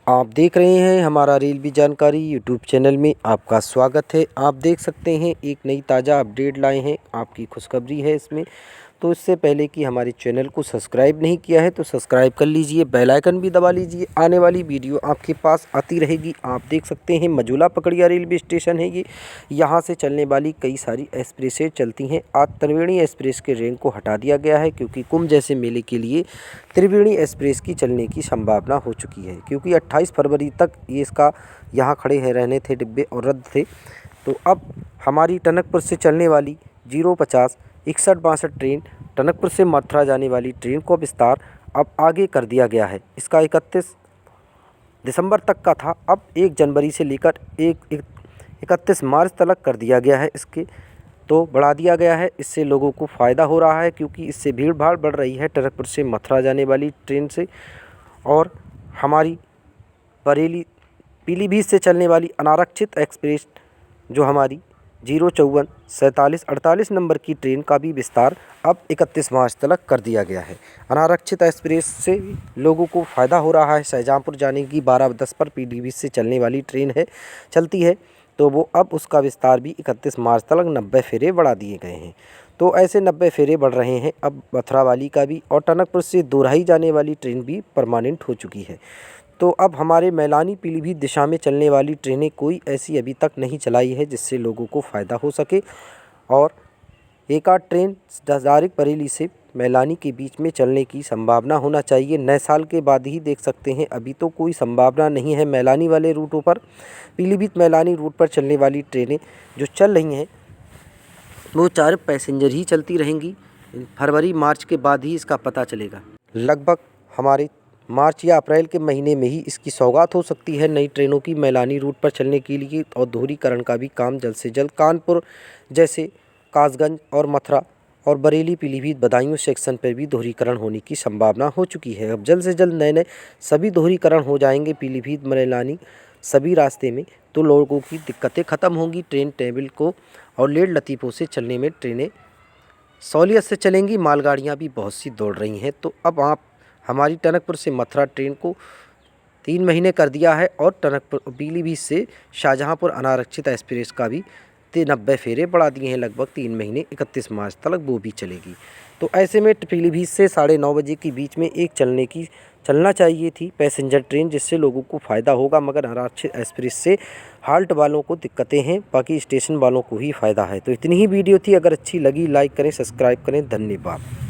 आप देख रहे हैं हमारा रेलवे जानकारी यूट्यूब चैनल में आपका स्वागत है। आप देख सकते हैं एक नई ताज़ा अपडेट लाए हैं, आपकी खुशखबरी है इसमें। तो इससे पहले कि हमारे चैनल को सब्सक्राइब नहीं किया है तो सब्सक्राइब कर लीजिए, बेल आइकन भी दबा लीजिए, आने वाली वीडियो आपके पास आती रहेगी। आप देख सकते हैं मझूला पकड़िया रेलवे स्टेशन है ये। यहाँ से चलने वाली कई सारी एक्सप्रेसें चलती हैं। आज त्रिवेणी एक्सप्रेस के रेंक को हटा दिया गया है क्योंकि कुंभ जैसे मेले के लिए त्रिवेणी एक्सप्रेस की चलने की संभावना हो चुकी है, क्योंकि 28 फरवरी तक ये इसका यहाँ खड़े हैं रहने थे डिब्बे और रद्द थे। तो अब हमारी टनकपुर से चलने वाली 050 6162 ट्रेन, टनकपुर से मथुरा जाने वाली ट्रेन को विस्तार अब आगे कर दिया गया है। इसका 31 दिसंबर तक का था, अब 1 जनवरी से लेकर 31 मार्च तक कर दिया गया है। इसके तो बढ़ा दिया गया है। इससे लोगों को फ़ायदा हो रहा है क्योंकि इससे भीड़ भाड़ बढ़ रही है टनकपुर से मथुरा जाने वाली ट्रेन से। और हमारी बरेली पीलीभीत से चलने वाली अनारक्षित एक्सप्रेस जो हमारी 054 47 48 नंबर की ट्रेन का भी विस्तार अब 31 मार्च तक कर दिया गया है। अनारक्षित एक्सप्रेस से लोगों को फ़ायदा हो रहा है। शाहजहाँपुर जाने की 12:10 पर पीलीभीत से चलने वाली ट्रेन चलती है, तो वो अब उसका विस्तार भी 31 मार्च तक 90 फेरे बढ़ा दिए गए हैं। तो ऐसे 90 फेरे बढ़ रहे हैं अब मथुरा वाली का भी, और टनकपुर से दोराही जाने वाली ट्रेन भी परमानेंट हो चुकी है। तो अब हमारे मैलानी पीलीभीत दिशा में चलने वाली ट्रेनें कोई ऐसी अभी तक नहीं चलाई है जिससे लोगों को फ़ायदा हो सके। और एक आध ट्रेन डायरेक्ट बरेली से मैलानी के बीच में चलने की संभावना होना चाहिए। नए साल के बाद ही देख सकते हैं, अभी तो कोई संभावना नहीं है मैलानी वाले रूटों पर। पीलीभीत मैलानी रूट पर चलने वाली ट्रेनें जो चल रही हैं वो 4 पैसेंजर ही चलती रहेंगी। फरवरी मार्च के बाद ही इसका पता चलेगा। लगभग हमारे मार्च या अप्रैल के महीने में ही इसकी सौगात हो सकती है नई ट्रेनों की मैलानी रूट पर चलने के लिए। और दोहरीकरण का भी काम जल्द से जल्द कानपुर जैसे कासगंज और मथुरा और बरेली पीलीभीत बदायूं सेक्शन पर भी दोहरीकरण होने की संभावना हो चुकी है। अब जल्द से जल्द नए सभी दोहरीकरण हो जाएंगे पीलीभीत मैलानी सभी रास्ते में, तो लोगों की दिक्कतें ख़त्म होंगी। ट्रेन टेबल को और लेड लतीफ़ों से चलने में ट्रेनें सहूलियत से चलेंगी। मालगाड़ियाँ भी बहुत सी दौड़ रही हैं। तो अब आप हमारी टनकपुर से मथुरा ट्रेन को 3 महीने कर दिया है, और टनकपुर पीलीभीत से शाहजहाँपुर अनारक्षित एक्सप्रेस का भी 90 फेरे बढ़ा दिए हैं। लगभग 3 महीने 31 मार्च तक वो भी चलेगी। तो ऐसे में पीलीभीत से 9:30 बजे के बीच में एक चलना चाहिए थी पैसेंजर ट्रेन, जिससे लोगों को फ़ायदा होगा। मगर अनारक्षित एक्सप्रेस से हाल्ट वालों को दिक्कतें हैं, बाकी स्टेशन वालों को ही फ़ायदा है। तो इतनी ही वीडियो थी। अगर अच्छी लगी लाइक करें, सब्सक्राइब करें। धन्यवाद।